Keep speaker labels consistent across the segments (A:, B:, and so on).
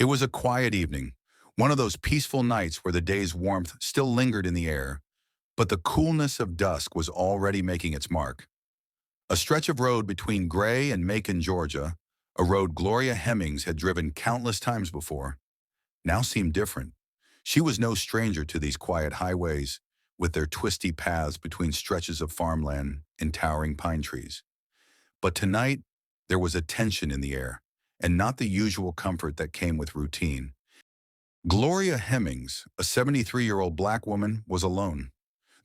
A: It was a quiet evening, one of those peaceful nights where the day's warmth still lingered in the air, but the coolness of dusk was already making its mark. A stretch of road between Gray and Macon, Georgia, a road Gloria Hemmings had driven countless times before, now seemed different. She was no stranger to these quiet highways, with their twisty paths between stretches of farmland and towering pine trees. But tonight, there was a tension in the air, and not the usual comfort that came with routine. Gloria Hemmings, a 73-year-old black woman, was alone.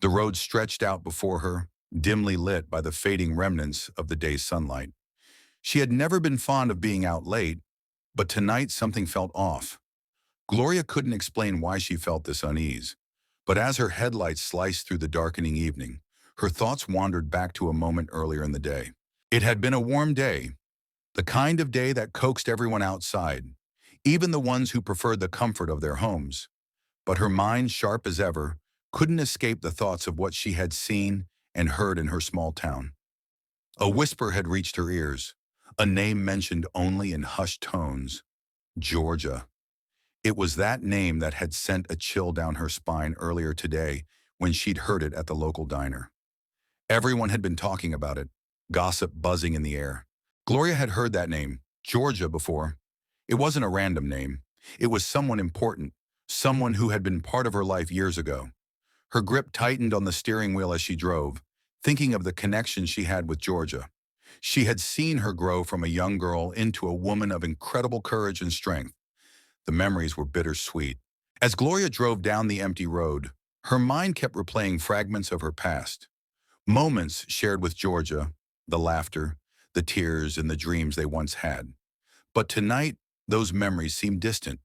A: The road stretched out before her, dimly lit by the fading remnants of the day's sunlight. She had never been fond of being out late, but tonight something felt off. Gloria couldn't explain why she felt this unease, but as her headlights sliced through the darkening evening, her thoughts wandered back to a moment earlier in the day. It had been a warm day, the kind of day that coaxed everyone outside, even the ones who preferred the comfort of their homes. But her mind, sharp as ever, couldn't escape the thoughts of what she had seen and heard in her small town. A whisper had reached her ears, a name mentioned only in hushed tones: Georgia. It was that name that had sent a chill down her spine earlier today when she'd heard it at the local diner. Everyone had been talking about it, gossip buzzing in the air. Gloria had heard that name, Georgia, before. It wasn't a random name. It was someone important, someone who had been part of her life years ago. Her grip tightened on the steering wheel as she drove, thinking of the connection she had with Georgia. She had seen her grow from a young girl into a woman of incredible courage and strength. The memories were bittersweet. As Gloria drove down the empty road, her mind kept replaying fragments of her past. Moments shared with Georgia, the laughter, the tears, and the dreams they once had. But tonight, those memories seemed distant.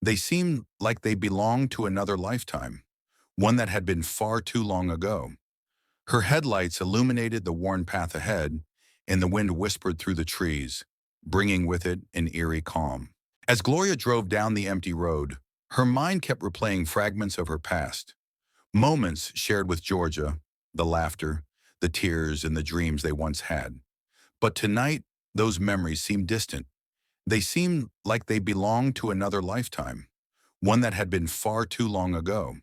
A: They seemed like they belonged to another lifetime, one that had been far too long ago. Her headlights illuminated the worn path ahead, and the wind whispered through the trees, bringing with it an eerie calm. As Gloria drove down the empty road, her mind kept replaying fragments of her past. Moments shared with Georgia, the laughter, the tears, and the dreams they once had. But tonight, those memories seemed distant. They seemed like they belonged to another lifetime, one that had been far too long ago.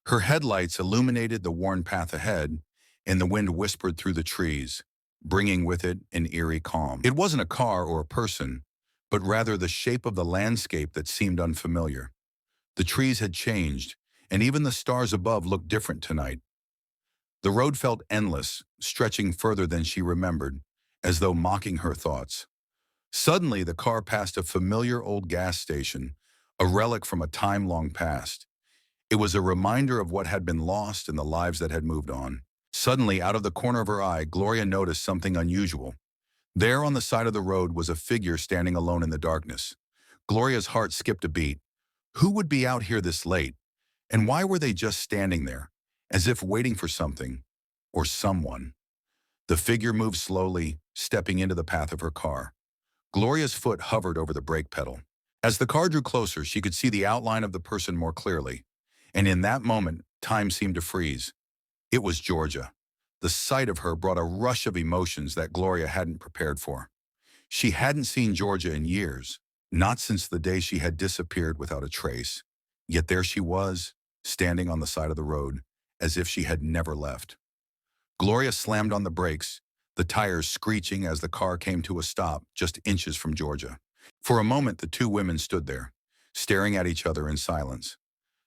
A: Her headlights illuminated the worn path ahead, and the wind whispered through the trees, bringing with it an eerie calm. It wasn't a car or a person, but rather the shape of the landscape that seemed unfamiliar. The trees had changed, and even the stars above looked different tonight. The road felt endless, stretching further than she remembered, as though mocking her thoughts. Suddenly, the car passed a familiar old gas station, a relic from a time long past. It was a reminder of what had been lost and the lives that had moved on. Suddenly, out of the corner of her eye, Gloria noticed something unusual. There on the side of the road was a figure standing alone in the darkness. Gloria's heart skipped a beat. Who would be out here this late? And why were they just standing there, as if waiting for something or someone? The figure moved slowly, stepping into the path of her car. Gloria's foot hovered over the brake pedal. As the car drew closer, she could see the outline of the person more clearly. And in that moment, time seemed to freeze. It was Georgia. The sight of her brought a rush of emotions that Gloria hadn't prepared for. She hadn't seen Georgia in years, not since the day she had disappeared without a trace. Yet there she was, standing on the side of the road, as if she had never left. Gloria slammed on the brakes, the tires screeching as the car came to a stop just inches from Georgia. For a moment, the two women stood there, staring at each other in silence.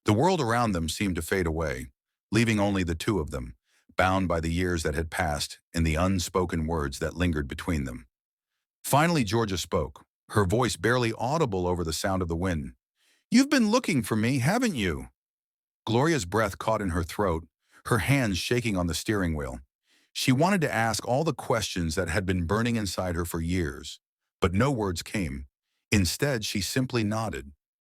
A: The world around them seemed to fade away, leaving only the two of them, bound by the years that had passed and the unspoken words that lingered between them. Finally, Georgia spoke, her voice barely audible over the sound of the wind. "You've been looking for me, haven't you?" Gloria's breath caught in her throat, her hands shaking on the steering wheel. She wanted to ask all the questions that had been burning inside her for years, but no words came. Instead, she simply nodded,